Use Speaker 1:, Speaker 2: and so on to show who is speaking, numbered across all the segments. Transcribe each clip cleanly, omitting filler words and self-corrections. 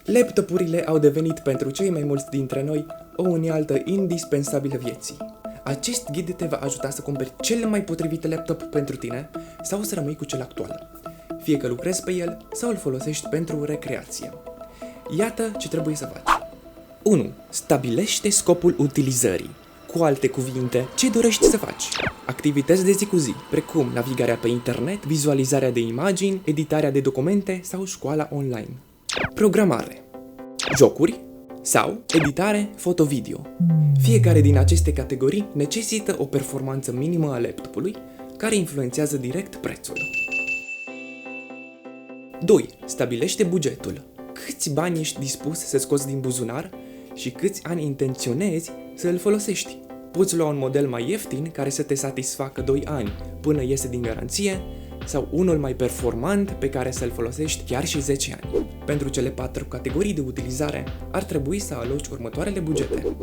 Speaker 1: Laptopurile au devenit pentru cei mai mulți dintre noi o unealtă indispensabilă vieții. Acest ghid te va ajuta să cumperi cel mai potrivit laptop pentru tine sau să rămâi cu cel actual, fie că lucrezi pe el sau îl folosești pentru recreație. Iată ce trebuie să faci. 1. Stabilește scopul utilizării. Cu alte cuvinte, ce dorești să faci? Activități de zi cu zi, precum navigarea pe internet, vizualizarea de imagini, editarea de documente sau școala online. Programare, jocuri sau editare foto-video. Fiecare din aceste categorii necesită o performanță minimă a laptopului, care influențează direct prețul. 2. Stabilește bugetul. Câți bani ești dispus să scoți din buzunar și câți ani intenționezi să îl folosești. Poți lua un model mai ieftin care să te satisfacă 2 ani până iese din garanție sau unul mai performant pe care să-l folosești chiar și 10 ani. Pentru cele 4 categorii de utilizare ar trebui să aloci următoarele bugete.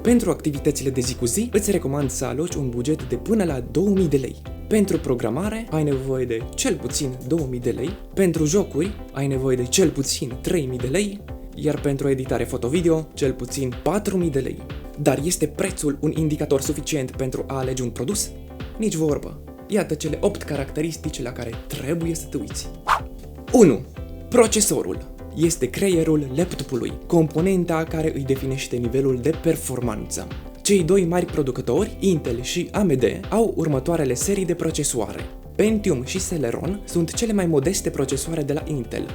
Speaker 1: Pentru activitățile de zi cu zi, îți recomand să aloci un buget de până la 2000 de lei. Pentru programare, ai nevoie de cel puțin 2000 de lei. Pentru jocuri, ai nevoie de cel puțin 3000 de lei. Iar pentru editare foto-video, cel puțin 4000 de lei. Dar este prețul un indicator suficient pentru a alege un produs? Nici vorbă. Iată cele 8 caracteristici la care trebuie să te uiți. 1. Procesorul. Este creierul laptopului, componenta care îi definește nivelul de performanță. Cei 2 mari producători, Intel și AMD, au următoarele serii de procesoare. Pentium și Celeron sunt cele mai modeste procesoare de la Intel,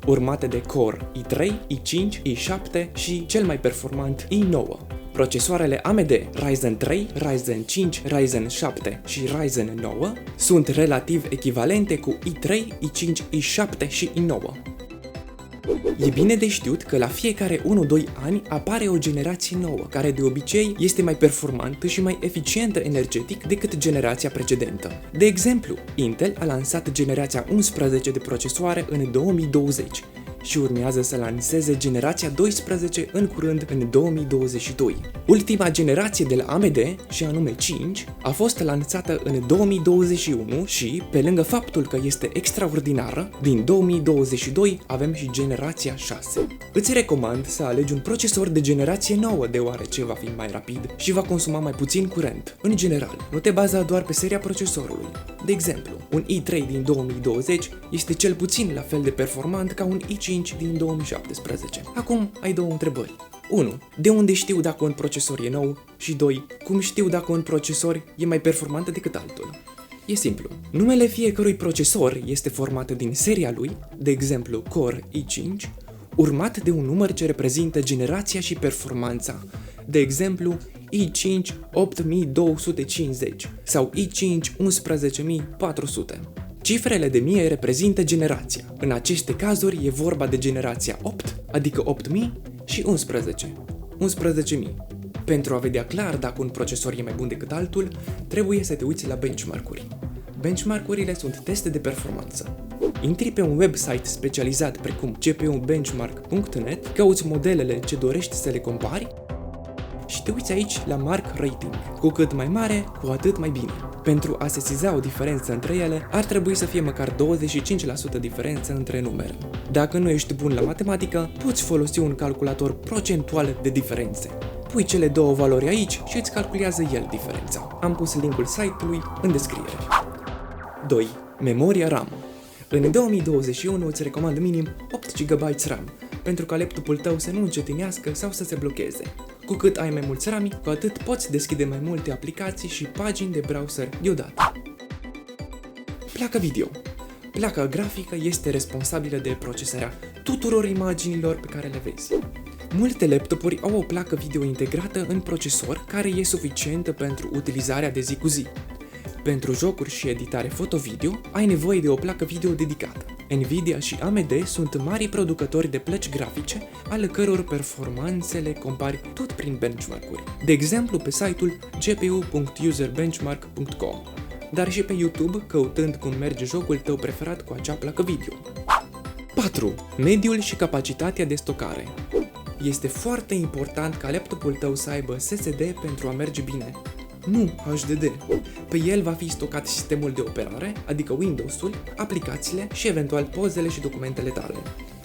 Speaker 1: urmate de Core i3, i5, i7 și cel mai performant i9. Procesoarele AMD Ryzen 3, Ryzen 5, Ryzen 7 și Ryzen 9 sunt relativ echivalente cu i3, i5, i7 și i9. E bine de știut că la fiecare 1-2 ani apare o generație nouă, care de obicei este mai performantă și mai eficientă energetic decât generația precedentă. De exemplu, Intel a lansat generația 11 de procesoare în 2020 și urmează să lanseze generația 12 în curând în 2022. Ultima generație de la AMD, și anume 5, a fost lansată în 2021 și, pe lângă faptul că este extraordinară, din 2022 avem și generația 6. Îți recomand să alegi un procesor de generație nouă, deoarece va fi mai rapid și va consuma mai puțin curent. În general, nu te baza doar pe seria procesorului. De exemplu, un i3 din 2020 este cel puțin la fel de performant ca un i5 din 2017. Acum ai 2 întrebări. 1. De unde știu dacă un procesor e nou? Și 2. Cum știu dacă un procesor e mai performant decât altul? E simplu. Numele fiecărui procesor este format din seria lui, de exemplu Core i5, urmat de un număr ce reprezintă generația și performanța, de exemplu i5 8250 sau i5 11400. Cifrele de mie reprezintă generația. În aceste cazuri e vorba de generația 8, adică 8000 și 11, 11000. Pentru a vedea clar dacă un procesor e mai bun decât altul, trebuie să te uiți la benchmark-uri. Benchmark-urile sunt teste de performanță. Intri pe un website specializat precum cpubenchmark.net, cauți modelele ce dorești să le compari și te uiți aici la Mark Rating. Cu cât mai mare, cu atât mai bine. Pentru a sesiza o diferență între ele, ar trebui să fie măcar 25% diferență între numere. Dacă nu ești bun la matematică, poți folosi un calculator procentual de diferențe. Pui cele 2 valori aici și îți calculează el diferența. Am pus linkul site-ului în descriere. 2. Memoria RAM. În 2021 îți recomand minim 8 GB RAM, pentru ca laptopul tău să nu încetinească sau să se blocheze. Cu cât ai mai mulți RAM, cu atât poți deschide mai multe aplicații și pagini de browser deodată. Placa video. Placa grafică este responsabilă de procesarea tuturor imaginilor pe care le vezi. Multe laptopuri au o placă video integrată în procesor care e suficientă pentru utilizarea de zi cu zi. Pentru jocuri și editare foto-video, ai nevoie de o placă video dedicată. Nvidia și AMD sunt mari producători de plăci grafice, ale căror performanțe le compari tot prin benchmark-uri. De exemplu, pe site-ul gpu.userbenchmark.com, dar și pe YouTube, căutând cum merge jocul tău preferat cu acea placă video. 4. Mediul și capacitatea de stocare. Este foarte important ca laptopul tău să aibă SSD pentru a merge bine, nu HDD. Pe el va fi stocat sistemul de operare, adică Windows-ul, aplicațiile și eventual pozele și documentele tale.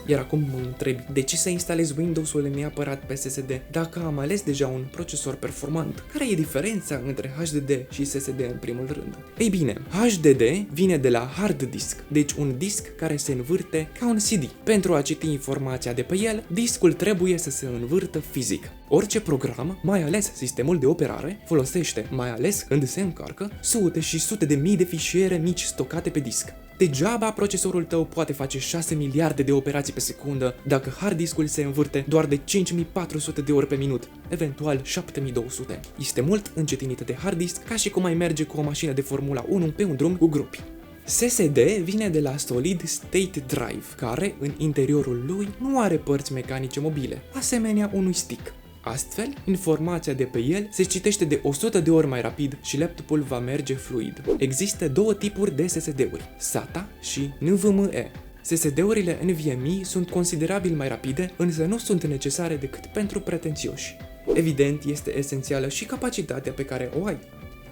Speaker 1: Iar acum mă întrebi, de ce să instalez Windows-ul neapărat pe SSD dacă am ales deja un procesor performant? Care e diferența între HDD și SSD în primul rând? Ei bine, HDD vine de la hard disk, deci un disc care se învârte ca un CD. Pentru a citi informația de pe el, discul trebuie să se învârtă fizic. Orice program, mai ales sistemul de operare, folosește, mai ales când se încarcă, sute și sute de mii de fișiere mici stocate pe disc. Degeaba procesorul tău poate face 6 miliarde de operații pe secundă dacă hard discul se învârte doar de 5400 de ori pe minut, eventual 7200. Este mult încetinit de hard disk, ca și cum ai merge cu o mașină de Formula 1 pe un drum cu grupi. SSD vine de la Solid State Drive, care în interiorul lui nu are părți mecanice mobile, asemenea unui stick. Astfel, informația de pe el se citește de 100 de ori mai rapid și laptopul va merge fluid. Există două tipuri de SSD-uri, SATA și NVMe. SSD-urile NVMe sunt considerabil mai rapide, însă nu sunt necesare decât pentru pretențioși. Evident, este esențială și capacitatea pe care o ai.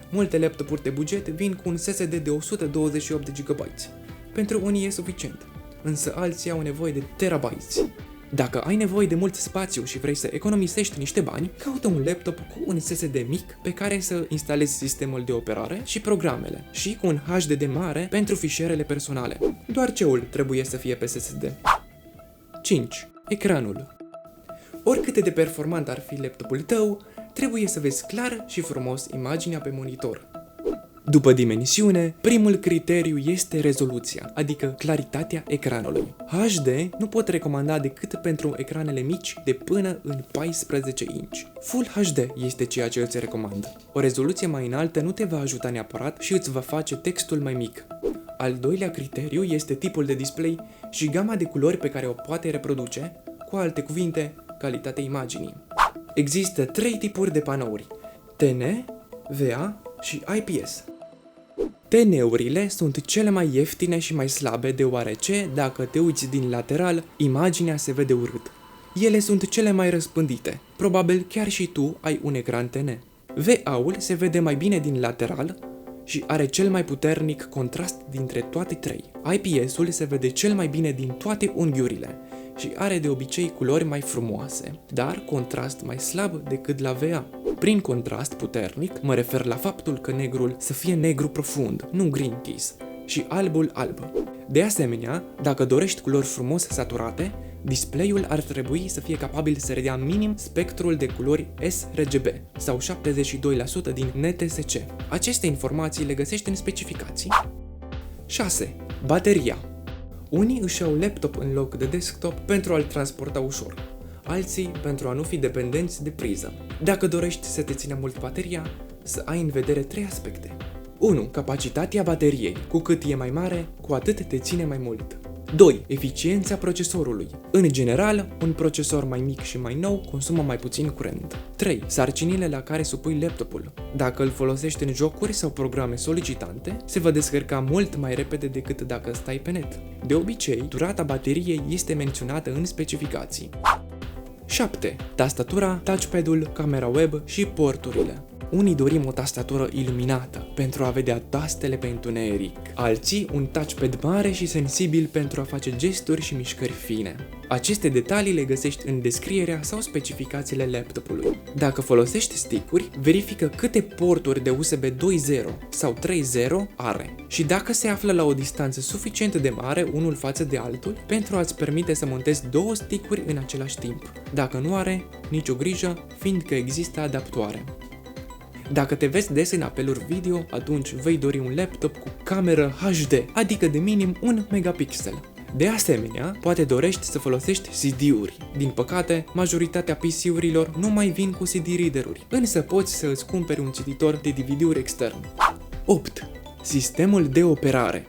Speaker 1: Multe laptopuri de buget vin cu un SSD de 128 de GB. Pentru unii e suficient, însă alții au nevoie de terabytes. Dacă ai nevoie de mult spațiu și vrei să economisești niște bani, caută un laptop cu un SSD mic pe care să instalezi sistemul de operare și programele și cu un HDD mare pentru fișierele personale. Doar ceul trebuie să fie pe SSD. 5. Ecranul. Oricât de performant ar fi laptopul tău, trebuie să vezi clar și frumos imaginea pe monitor. După dimensiune, primul criteriu este rezoluția, adică claritatea ecranului. HD nu pot recomanda decât pentru ecranele mici de până în 14 inch. Full HD este ceea ce îți recomand. O rezoluție mai înaltă nu te va ajuta neapărat și îți va face textul mai mic. Al doilea criteriu este tipul de display și gama de culori pe care o poate reproduce, cu alte cuvinte, calitatea imaginii. Există 3 tipuri de panouri: TN, VA și IPS. TN-urile sunt cele mai ieftine și mai slabe, deoarece, dacă te uiți din lateral, imaginea se vede urât. Ele sunt cele mai răspândite. Probabil chiar și tu ai un ecran TN. VA-ul se vede mai bine din lateral și are cel mai puternic contrast dintre toate 3. IPS-ul se vede cel mai bine din toate unghiurile și are de obicei culori mai frumoase, dar contrast mai slab decât la VA. Prin contrast puternic, mă refer la faptul că negrul să fie negru profund, nu green keys, și albul alb. De asemenea, dacă dorești culori frumos saturate, display-ul ar trebui să fie capabil să redea minim spectrul de culori sRGB sau 72% din NTSC. Aceste informații le găsești în specificații. 6. Bateria. Unii își iau laptop în loc de desktop pentru a-l transporta ușor, alții pentru a nu fi dependenți de priză. Dacă dorești să te țină mult bateria, să ai în vedere 3 aspecte. 1. Capacitatea bateriei. Cu cât e mai mare, cu atât te ține mai mult. 2. Eficiența procesorului. În general, un procesor mai mic și mai nou consumă mai puțin curent. 3. Sarcinile la care supui laptopul. Dacă îl folosești în jocuri sau programe solicitante, se va descărca mult mai repede decât dacă stai pe net. De obicei, durata bateriei este menționată în specificații. 7. Tastatura, touchpad-ul, camera web și porturile. Unii dorim o tastatură iluminată pentru a vedea tastele pe întuneric, alții un touchpad mare și sensibil pentru a face gesturi și mișcări fine. Aceste detalii le găsești în descrierea sau specificațiile laptopului. Dacă folosești stick-uri, verifică câte porturi de USB 2.0 sau 3.0 are și dacă se află la o distanță suficient de mare unul față de altul pentru a-ți permite să montezi 2 stick-uri în același timp. Dacă nu are, nicio grijă, fiindcă există adaptoare. Dacă te vezi des în apeluri video, atunci vei dori un laptop cu cameră HD, adică de minim 1 megapixel. De asemenea, poate dorești să folosești CD-uri. Din păcate, majoritatea PC-urilor nu mai vin cu CD reader-uri, însă poți să îți cumperi un cititor de DVD-uri extern. 8. Sistemul de operare.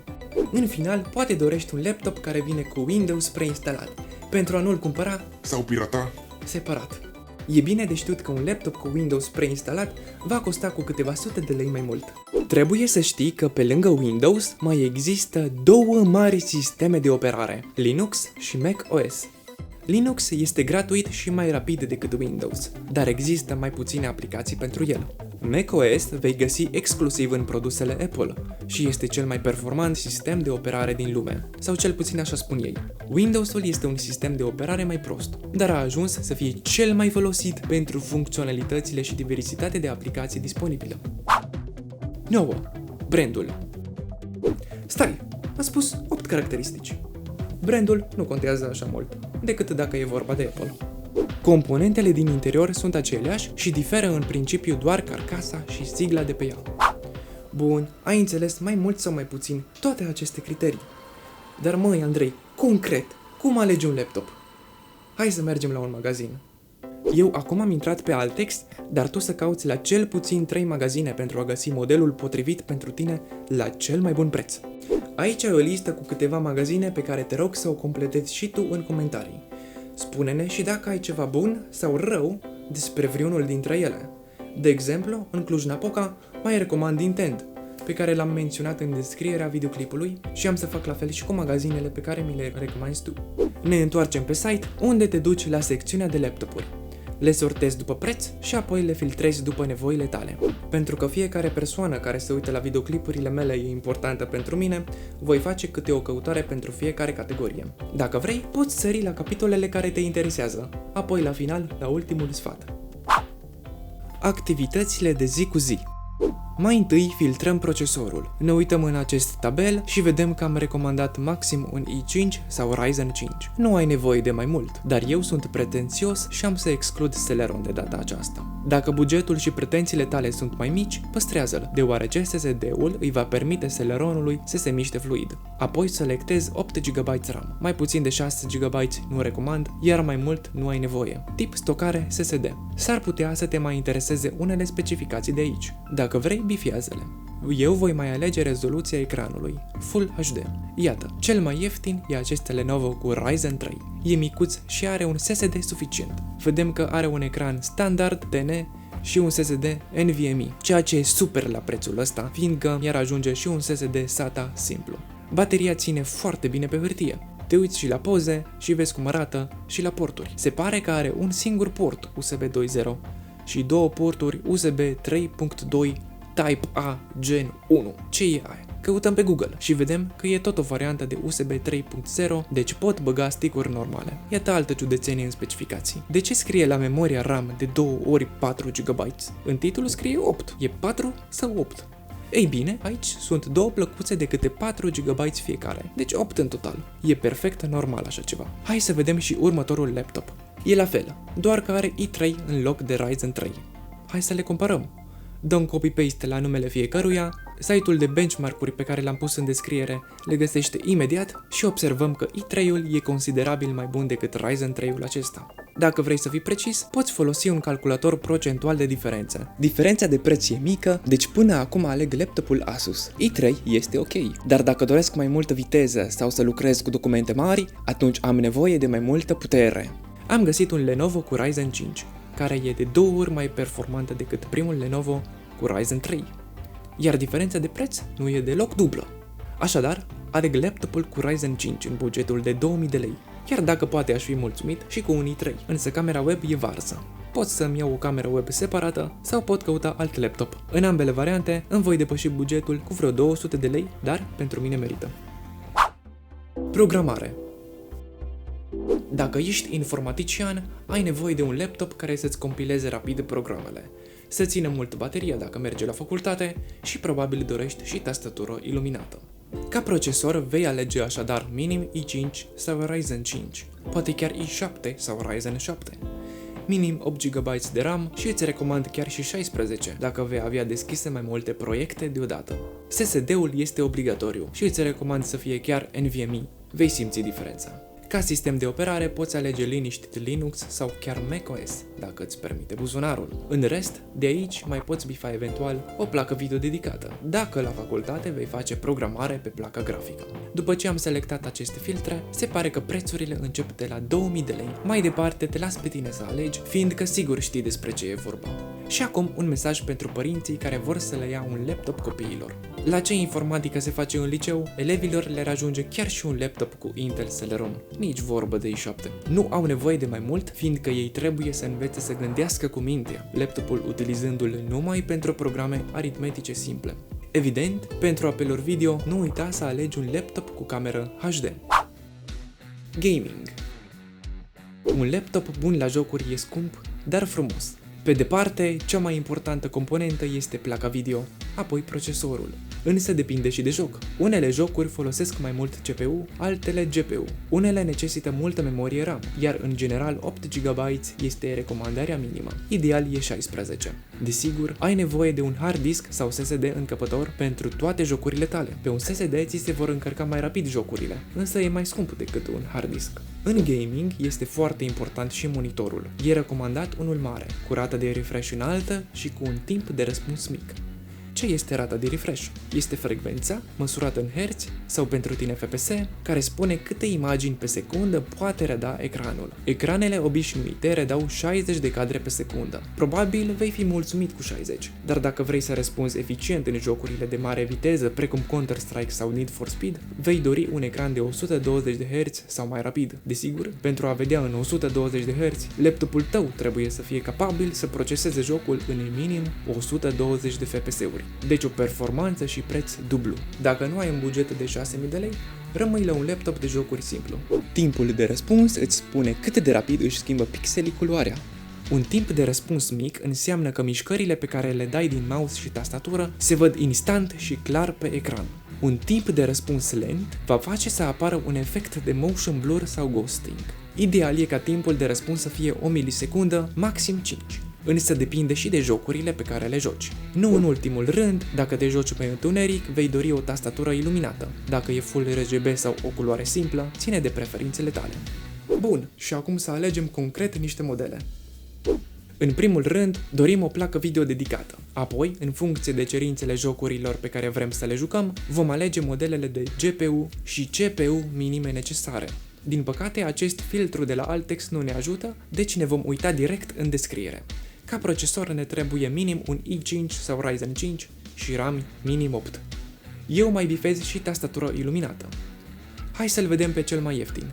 Speaker 1: În final, poate dorești un laptop care vine cu Windows preinstalat, pentru a nu-l cumpăra
Speaker 2: sau pirata
Speaker 1: separat. E bine de știut că un laptop cu Windows preinstalat va costa cu câteva sute de lei mai mult. Trebuie să știi că pe lângă Windows mai există 2 mari sisteme de operare, Linux și Mac OS. Linux este gratuit și mai rapid decât Windows, dar există mai puține aplicații pentru el. macOS vei găsi exclusiv în produsele Apple și este cel mai performant sistem de operare din lume, sau cel puțin așa spun ei. Windows-ul este un sistem de operare mai prost, dar a ajuns să fie cel mai folosit pentru funcționalitățile și diversitatea de aplicații disponibile. 9. Brandul. Stai, am spus 8 caracteristici. Brandul nu contează așa mult, decât dacă e vorba de Apple. Componentele din interior sunt aceleași și diferă în principiu doar carcasa și sigla de pe ea. Bun, ai înțeles mai mult sau mai puțin toate aceste criterii. Dar măi, Andrei, concret, cum alegi un laptop? Hai să mergem la un magazin. Eu acum am intrat pe Altex, dar tu să cauți la cel puțin 3 magazine pentru a găsi modelul potrivit pentru tine la cel mai bun preț. Aici ai o listă cu câteva magazine pe care te rog să o completezi și tu în comentarii. Spune-ne și dacă ai ceva bun sau rău despre vreunul dintre ele. De exemplu, în Cluj-Napoca mai recomand Intent, pe care l-am menționat în descrierea videoclipului și am să fac la fel și cu magazinele pe care mi le recomanzi tu. Ne întoarcem pe site, unde te duci la secțiunea de laptopuri. Le sortezi după preț și apoi le filtrezi după nevoile tale. Pentru că fiecare persoană care se uită la videoclipurile mele e importantă pentru mine, voi face câte o căutare pentru fiecare categorie. Dacă vrei, poți sări la capitolele care te interesează, apoi la final, la ultimul sfat. Activitățile de zi cu zi. Mai întâi filtrăm procesorul. Ne uităm în acest tabel și vedem că am recomandat maxim un i5 sau Ryzen 5. Nu ai nevoie de mai mult, dar eu sunt pretențios și am să exclud Celeron de data aceasta. Dacă bugetul și pretențiile tale sunt mai mici, păstrează-l, deoarece SSD-ul îi va permite Celeronului să se miște fluid. Apoi selectezi 8 GB RAM. Mai puțin de 6 GB nu recomand, iar mai mult nu ai nevoie. Tip stocare SSD. S-ar putea să te mai intereseze unele specificații de aici. Dacă vrei, bifiază-le. Eu voi mai alege rezoluția ecranului, Full HD. Iată, cel mai ieftin e acest Lenovo cu Ryzen 3. E micuț și are un SSD suficient. Vedem că are un ecran standard TN și un SSD NVMe, ceea ce e super la prețul ăsta, fiindcă iar ajunge și un SSD SATA simplu. Bateria ține foarte bine pe hârtie. Te uiți și la poze și vezi cum arată și la porturi. Se pare că are un singur port USB 2.0 și două porturi USB 3.2 Type A Gen 1. Ce e aia? Căutăm pe Google și vedem că e tot o variantă de USB 3.0, deci pot băga stick-uri normale. Iată altă ciudățenie în specificații. De ce scrie la memoria RAM de 2 ori 4 GB? În titlu scrie 8. E 4 sau 8? Ei bine, aici sunt două plăcuțe de câte 4 GB fiecare, deci 8 în total. E perfect normal așa ceva. Hai să vedem și următorul laptop. E la fel, doar că are i3 în loc de Ryzen 3. Hai să le comparăm. Dăm copy-paste la numele fiecăruia, site-ul de benchmark-uri pe care l-am pus în descriere le găsește imediat și observăm că i3-ul e considerabil mai bun decât Ryzen 3-ul acesta. Dacă vrei să fii precis, poți folosi un calculator procentual de diferență. Diferența de preț e mică, deci până acum aleg laptopul Asus. i3 este ok, dar dacă doresc mai multă viteză sau să lucrez cu documente mari, atunci am nevoie de mai multă putere. Am găsit un Lenovo cu Ryzen 5, care e de 2 ori mai performantă decât primul Lenovo cu Ryzen 3, iar diferența de preț nu e deloc dublă. Așadar, aleg laptopul cu Ryzen 5 în bugetul de 2000 de lei, chiar dacă poate aș fi mulțumit și cu un i3, însă camera web e varză. Pot să-mi iau o cameră web separată sau pot căuta alt laptop. În ambele variante îmi voi depăși bugetul cu vreo 200 de lei, dar pentru mine merită. Programare. Dacă ești informatician, ai nevoie de un laptop care să-ți compileze rapid programele, să țină mult bateria dacă merge la facultate și probabil dorești și tastatură iluminată. Ca procesor vei alege așadar minim i5 sau Ryzen 5, poate chiar i7 sau Ryzen 7. Minim 8 GB de RAM și îți recomand chiar și 16 dacă vei avea deschise mai multe proiecte deodată. SSD-ul este obligatoriu și îți recomand să fie chiar NVMe, vei simți diferența. Ca sistem de operare poți alege liniștit Linux sau chiar macOS, dacă îți permite buzunarul. În rest, de aici mai poți bifa eventual o placă video dedicată, dacă la facultate vei face programare pe placa grafică. După ce am selectat aceste filtre, se pare că prețurile încep de la 2000 de lei. Mai departe te las pe tine să alegi, fiindcă sigur știi despre ce e vorba. Și acum un mesaj pentru părinții care vor să le ia un laptop copiilor. La ce informatică se face în liceu, elevilor le ajunge chiar și un laptop cu Intel Celeron. Nici vorbă de i7. Nu au nevoie de mai mult, fiindcă ei trebuie să învețe să gândească cu mintea, laptopul utilizându-l numai pentru programe aritmetice simple. Evident, pentru apeluri video, nu uita să alegi un laptop cu cameră HD. Gaming. Un laptop bun la jocuri e scump, dar frumos. Pe departe, cea mai importantă componentă este placa video, apoi procesorul. Însă depinde și de joc. Unele jocuri folosesc mai mult CPU, altele GPU. Unele necesită multă memorie RAM, iar în general 8 GB este recomandarea minimă. Ideal e 16. Desigur, ai nevoie de un hard disk sau SSD încăpător pentru toate jocurile tale. Pe un SSD ți se vor încărca mai rapid jocurile, însă e mai scump decât un hard disk. În gaming este foarte important și monitorul. E recomandat unul mare, cu rată de refresh înaltă și cu un timp de răspuns mic. Ce este rata de refresh? Este frecvența, măsurată în herți, sau pentru tine FPS, care spune câte imagini pe secundă poate reda ecranul. Ecranele obișnuite redau 60 de cadre pe secundă. Probabil vei fi mulțumit cu 60, dar dacă vrei să răspunzi eficient în jocurile de mare viteză, precum Counter-Strike sau Need for Speed, vei dori un ecran de 120 de Hz sau mai rapid. Desigur, pentru a vedea în 120 de Hz, laptopul tău trebuie să fie capabil să proceseze jocul în minim 120 de FPS-uri. Deci o performanță și preț dublu. Dacă nu ai un buget de 6.000 de lei, rămâi la un laptop de jocuri simplu. Timpul de răspuns îți spune cât de rapid își schimbă pixelii culoarea. Un timp de răspuns mic înseamnă că mișcările pe care le dai din mouse și tastatură se văd instant și clar pe ecran. Un timp de răspuns lent va face să apară un efect de motion blur sau ghosting. Ideal e ca timpul de răspuns să fie 1 milisecundă, maxim 5. Însă depinde și de jocurile pe care le joci. Nu în ultimul rând, dacă te joci pe întuneric, vei dori o tastatură iluminată. Dacă e Full RGB sau o culoare simplă, ține de preferințele tale. Bun, și acum să alegem concret niște modele. În primul rând, dorim o placă video dedicată. Apoi, în funcție de cerințele jocurilor pe care vrem să le jucăm, vom alege modelele de GPU și CPU minime necesare. Din păcate, acest filtru de la Altex nu ne ajută, deci ne vom uita direct în descriere. Ca procesor ne trebuie minim un i5 sau Ryzen 5 și RAM minim 8. Eu mai bifez și tastatură iluminată. Hai să-l vedem pe cel mai ieftin.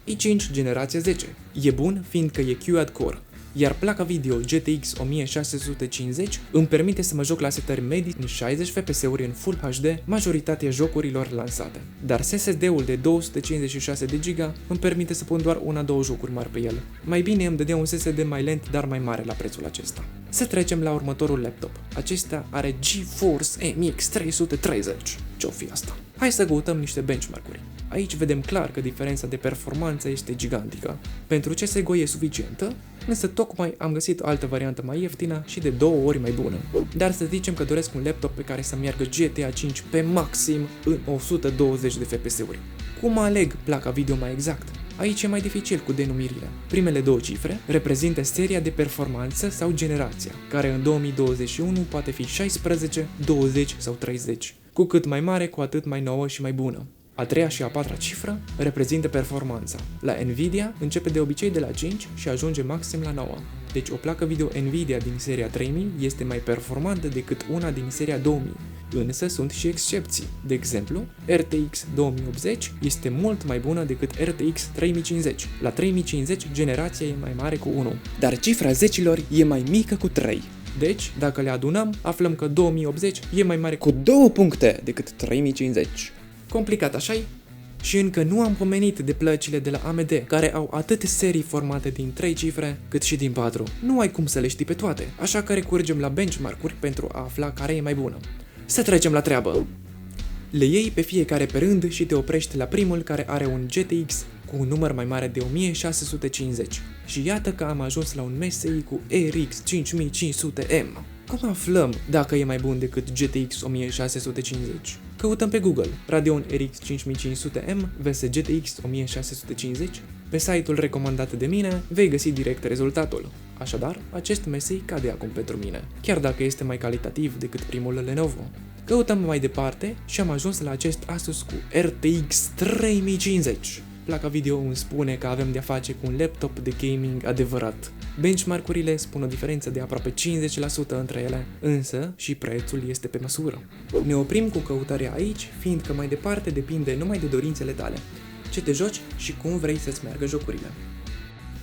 Speaker 1: i5 generația 10. E bun fiindcă e quad-core, iar placa video GTX 1650 îmi permite să mă joc la setări medii în 60 FPS-uri în Full HD majoritatea jocurilor lansate. Dar SSD-ul de 256 de GB îmi permite să pun doar 1-2 jocuri mari pe el. Mai bine îmi dădea un SSD mai lent, dar mai mare la prețul acesta. Să trecem la următorul laptop. Acesta are GeForce MX 330. Ce-o fi asta? Hai să căutăm niște benchmark-uri. Aici vedem clar că diferența de performanță este gigantică. Pentru CSGO e suficientă, însă tocmai am găsit o altă variantă mai ieftină și de 2 ori mai bună. Dar să zicem că doresc un laptop pe care să meargă GTA 5 pe maxim în 120 de FPS-uri. Cum aleg placa video mai exact? Aici e mai dificil cu denumirile. Primele 2 cifre reprezintă seria de performanță sau generația, care în 2021 poate fi 16, 20 sau 30. Cu cât mai mare, cu atât mai nouă și mai bună. A treia și a patra cifră reprezintă performanța. La Nvidia începe de obicei de la 5 și ajunge maxim la 9. Deci o placă video Nvidia din seria 3000 este mai performantă decât una din seria 2000. Însă sunt și excepții. De exemplu, RTX 2080 este mult mai bună decât RTX 3050. La 3050 generația e mai mare cu 1, dar cifra zecilor e mai mică cu 3. Deci, dacă le adunăm, aflăm că 2080 e mai mare cu 2 puncte decât 3050. Complicat, așa-i? Și încă nu am pomenit de plăcile de la AMD, care au atât serii formate din 3 cifre, cât și din 4. Nu ai cum să le știi pe toate, așa că recurgem la benchmark-uri pentru a afla care e mai bună. Să trecem la treabă! Le iei pe fiecare pe rând și te oprești la primul care are un GTX cu un număr mai mare de 1650. Și iată că am ajuns la un MSI cu RX 5500M. Cum aflăm dacă e mai bun decât GTX 1650? Căutăm pe Google Radeon RX 5500M vs GTX 1650. Pe site-ul recomandat de mine vei găsi direct rezultatul. Așadar, acest MSI cade acum pentru mine, chiar dacă este mai calitativ decât primul Lenovo. Căutăm mai departe și am ajuns la acest Asus cu RTX 3050. Placa video îmi spune că avem de-a face cu un laptop de gaming adevărat. Benchmark-urile spun o diferență de aproape 50% între ele, însă și prețul este pe măsură. Ne oprim cu căutarea aici, fiindcă mai departe depinde numai de dorințele tale, ce te joci și cum vrei să-ți meargă jocurile.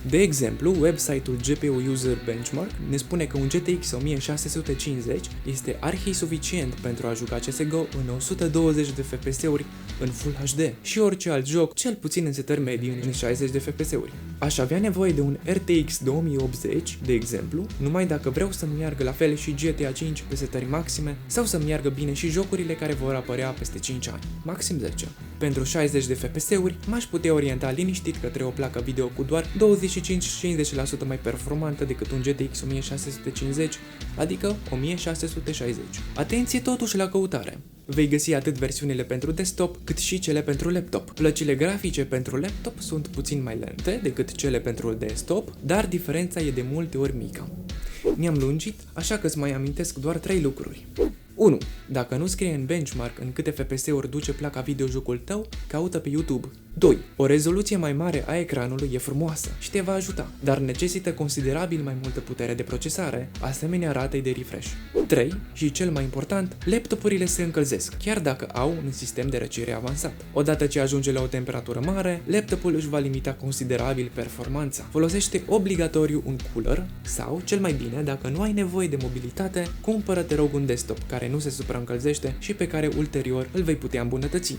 Speaker 1: De exemplu, website-ul GPU User Benchmark ne spune că un GTX 1650 este arhi-suficient pentru a juca CSGO în 120 de FPS-uri în Full HD și orice alt joc, cel puțin în setări medii în 60 de FPS-uri. Aș avea nevoie de un RTX 2080, de exemplu, numai dacă vreau să meargă la fel și GTA 5 pe setări maxime sau să meargă bine și jocurile care vor apărea peste 5 ani, maxim 10. Pentru 60 de FPS-uri m-aș putea orienta liniștit către o placă video cu doar 25-50% mai performantă decât un GTX 1650, adică 1660. Atenție totuși la căutare! Vei găsi atât versiunile pentru desktop, cât și cele pentru laptop. Plăcile grafice pentru laptop sunt puțin mai lente decât cele pentru desktop, dar diferența e de multe ori mică. Ne-am lungit, așa că îți mai amintesc doar 3 lucruri. 1. Dacă nu scrie în benchmark în câte FPS-uri duce placa videojocul tău, caută pe YouTube. 2. O rezoluție mai mare a ecranului e frumoasă și te va ajuta, dar necesită considerabil mai multă putere de procesare, asemenea ratei de refresh. 3. Și cel mai important, laptopurile se încălzesc, chiar dacă au un sistem de răcire avansat. Odată ce ajunge la o temperatură mare, laptopul își va limita considerabil performanța. Folosește obligatoriu un cooler sau, cel mai bine, dacă nu ai nevoie de mobilitate, cumpără te rog un desktop care nu se supraîncălzește și pe care ulterior îl vei putea îmbunătăți.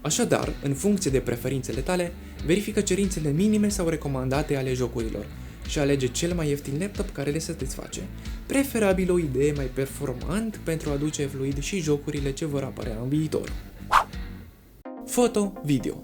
Speaker 1: Așadar, în funcție de preferințele tale, verifică cerințele minime sau recomandate ale jocurilor și alege cel mai ieftin laptop care le satisface, preferabil o idee mai performant pentru a aduce fluid și jocurile ce vor apărea în viitor. Foto-video.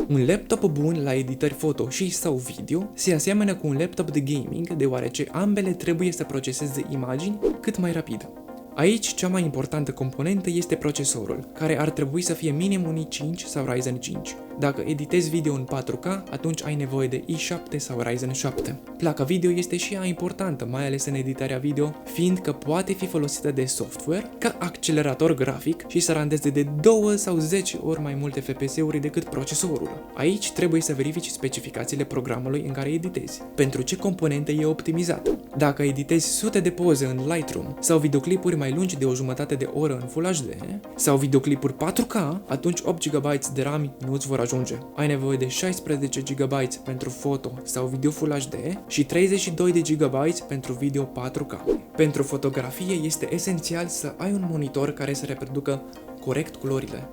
Speaker 1: Un laptop bun la editări foto și sau video se aseamănă cu un laptop de gaming, deoarece ambele trebuie să proceseze imagini cât mai rapid. Aici, cea mai importantă componentă este procesorul, care ar trebui să fie minim un i5 sau Ryzen 5. Dacă editezi video în 4K, atunci ai nevoie de i7 sau Ryzen 7. Placa video este și ea importantă, mai ales în editarea video, fiindcă poate fi folosită de software ca accelerator grafic și să randeze de 2 sau 10 ori mai multe FPS-uri decât procesorul. Aici trebuie să verifici specificațiile programului în care editezi, pentru ce componente e optimizat. Dacă editezi sute de poze în Lightroom sau videoclipuri mai lungi de o jumătate de oră în Full HD sau videoclipuri 4K, atunci 8 GB de RAM nu îți vor ajunge. Ai nevoie de 16 GB pentru foto sau video Full HD și 32 de GB pentru video 4K. Pentru fotografie este esențial să ai un monitor care să reproducă corect culorile.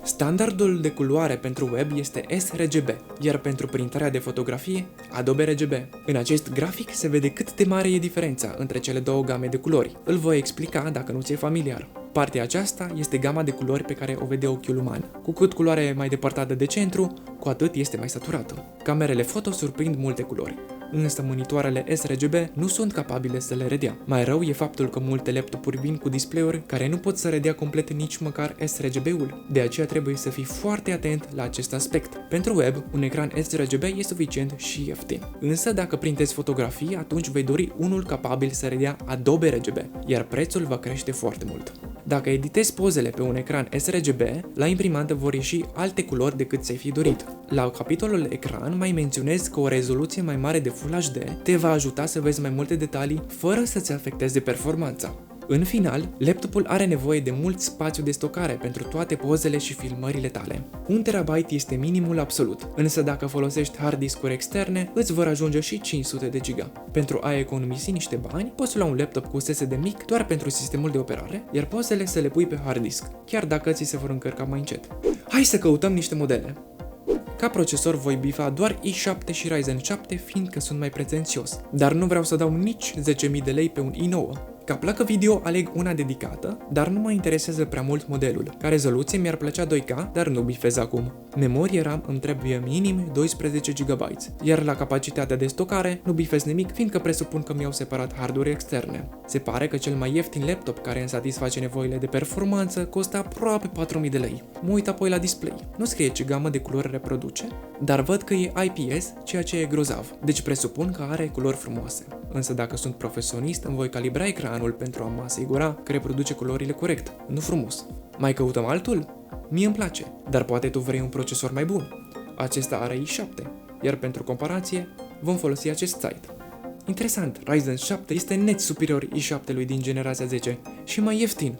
Speaker 1: Standardul de culoare pentru web este sRGB, iar pentru printarea de fotografie, Adobe RGB. În acest grafic se vede cât de mare e diferența între cele două game de culori. Îl voi explica dacă nu ți-e familiar. Partea aceasta este gama de culori pe care o vede ochiul uman. Cu cât culoarea e mai depărtată de centru, cu atât este mai saturată. Camerele foto surprind multe culori, însă monitoarele sRGB nu sunt capabile să le redea. Mai rău e faptul că multe laptopuri vin cu display-uri care nu pot să redea complet nici măcar sRGB-ul. De aceea trebuie să fii foarte atent la acest aspect. Pentru web, un ecran sRGB e suficient și ieftin. Însă dacă printezi fotografii, atunci vei dori unul capabil să redea Adobe RGB, iar prețul va crește foarte mult. Dacă editezi pozele pe un ecran sRGB, la imprimantă vor ieși alte culori decât ți-ai fi dorit. La capitolul ecran mai menționez că o rezoluție mai mare de Full HD te va ajuta să vezi mai multe detalii fără să-ți afecteze performanța. În final, laptopul are nevoie de mult spațiu de stocare pentru toate pozele și filmările tale. 1 TB este minimul absolut, însă dacă folosești hard disk-uri externe, îți vor ajunge și 500 de GB. Pentru a economisi niște bani, poți lua un laptop cu SSD mic doar pentru sistemul de operare, iar pozele să le pui pe hard disk, chiar dacă ți se vor încărca mai încet. Hai să căutăm niște modele! Ca procesor voi bifa doar i7 și Ryzen 7, fiindcă sunt mai pretențios, dar nu vreau să dau nici 10.000 de lei pe un i9. Ca placă video aleg una dedicată, dar nu mă interesează prea mult modelul. Ca rezoluție mi-ar plăcea 2K, dar nu bifez acum. Memorie RAM îmi trebuie minim 12 GB, iar la capacitatea de stocare nu bifez nimic, fiindcă presupun că mi-au separat harduri externe. Se pare că cel mai ieftin laptop care îmi satisface nevoile de performanță costă aproape 4.000 de lei. Mă uit apoi la display. Nu scrie ce gamă de culori reproduce, dar văd că e IPS, ceea ce e grozav, deci presupun că are culori frumoase. Însă dacă sunt profesionist, îmi voi calibra ecranul pentru a mă asigura că reproduce culorile corect, nu frumos. Mai căutăm altul? Mie îmi place, dar poate tu vrei un procesor mai bun. Acesta are i7, iar pentru comparație, vom folosi acest site. Interesant, Ryzen 7 este net superior i7-ului din generația 10 și mai ieftin.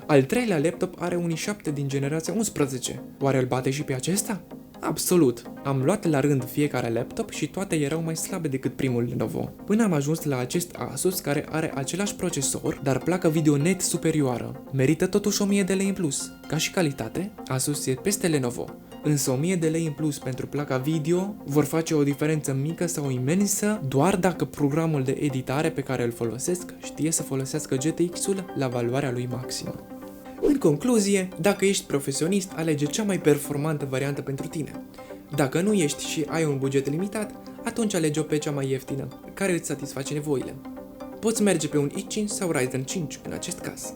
Speaker 1: Al treilea laptop are un i7 din generația 11. Oare îl bate și pe acesta? Absolut! Am luat la rând fiecare laptop și toate erau mai slabe decât primul Lenovo. Până am ajuns la acest Asus care are același procesor, dar placă video net superioară. Merită totuși 1000 de lei în plus. Ca și calitate, Asus e peste Lenovo. Însă 1000 de lei în plus pentru placa video vor face o diferență mică sau imensă doar dacă programul de editare pe care îl folosesc știe să folosească GTX-ul la valoarea lui maximă. În concluzie, dacă ești profesionist, alege cea mai performantă variantă pentru tine. Dacă nu ești și ai un buget limitat, atunci alege-o pe cea mai ieftină, care îți satisface nevoile. Poți merge pe un i5 sau Ryzen 5 în acest caz.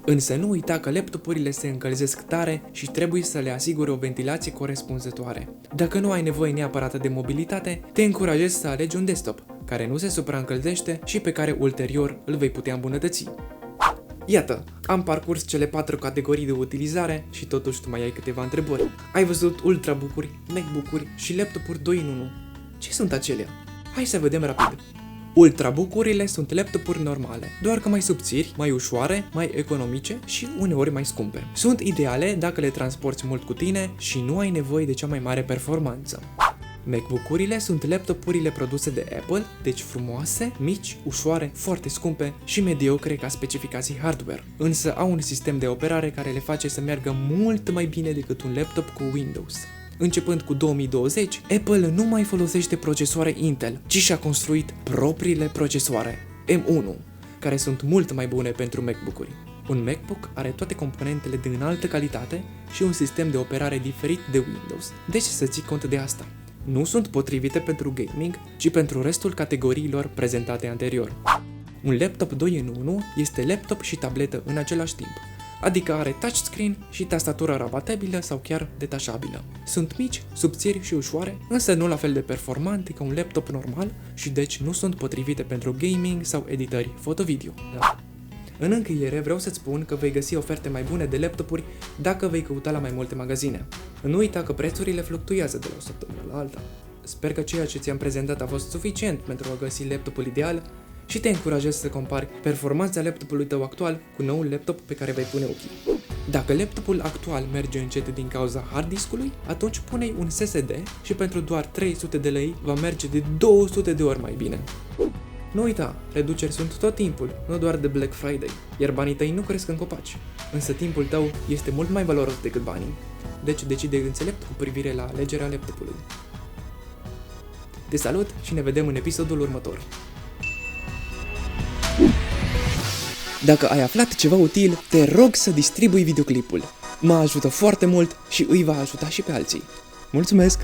Speaker 1: Însă nu uita că laptopurile se încălzesc tare și trebuie să le asigure o ventilație corespunzătoare. Dacă nu ai nevoie neapărat de mobilitate, te încurajez să alegi un desktop, care nu se supraîncălzește și pe care ulterior îl vei putea îmbunătăți. Iată, am parcurs cele 4 categorii de utilizare și totuși tu mai ai câteva întrebări. Ai văzut Ultrabook-uri, MacBook-uri și laptopuri 2 în 1. Ce sunt acelea? Hai să vedem rapid. Ultrabook-urile sunt laptopuri normale, doar că mai subțiri, mai ușoare, mai economice și uneori mai scumpe. Sunt ideale dacă le transporti mult cu tine și nu ai nevoie de cea mai mare performanță. MacBook-urile sunt laptopurile produse de Apple, deci frumoase, mici, ușoare, foarte scumpe și mediocre ca specificații hardware, însă au un sistem de operare care le face să meargă mult mai bine decât un laptop cu Windows. Începând cu 2020, Apple nu mai folosește procesoare Intel, ci și-a construit propriile procesoare M1, care sunt mult mai bune pentru MacBook-uri. Un MacBook are toate componentele de înaltă calitate și un sistem de operare diferit de Windows, deci să ții cont de asta. Nu sunt potrivite pentru gaming, ci pentru restul categoriilor prezentate anterior. Un laptop 2 în 1 este laptop și tabletă în același timp, adică are touchscreen și tastatură rabatabilă sau chiar detașabilă. Sunt mici, subțiri și ușoare, însă nu la fel de performante ca un laptop normal și deci nu sunt potrivite pentru gaming sau editări foto-video. Da. În încheiere vreau să-ți spun că vei găsi oferte mai bune de laptopuri dacă vei căuta la mai multe magazine. Nu uita că prețurile fluctuează de la o săptămână la alta. Sper că ceea ce ți-am prezentat a fost suficient pentru a găsi laptopul ideal și te încurajez să compari performanța laptopului tău actual cu noul laptop pe care vei pune ochii. Dacă laptopul actual merge încet din cauza hard diskului, atunci pune-i un SSD și pentru doar 300 de lei va merge de 200 de ori mai bine. Nu uita, reduceri sunt tot timpul, nu doar de Black Friday, iar banii tăi nu cresc în copaci, însă timpul tău este mult mai valoros decât banii, deci decide înțelept cu privire la alegerea laptopului. Te salut și ne vedem în episodul următor. Dacă ai aflat ceva util, te rog să distribui videoclipul. Mă ajută foarte mult și îi va ajuta și pe alții. Mulțumesc!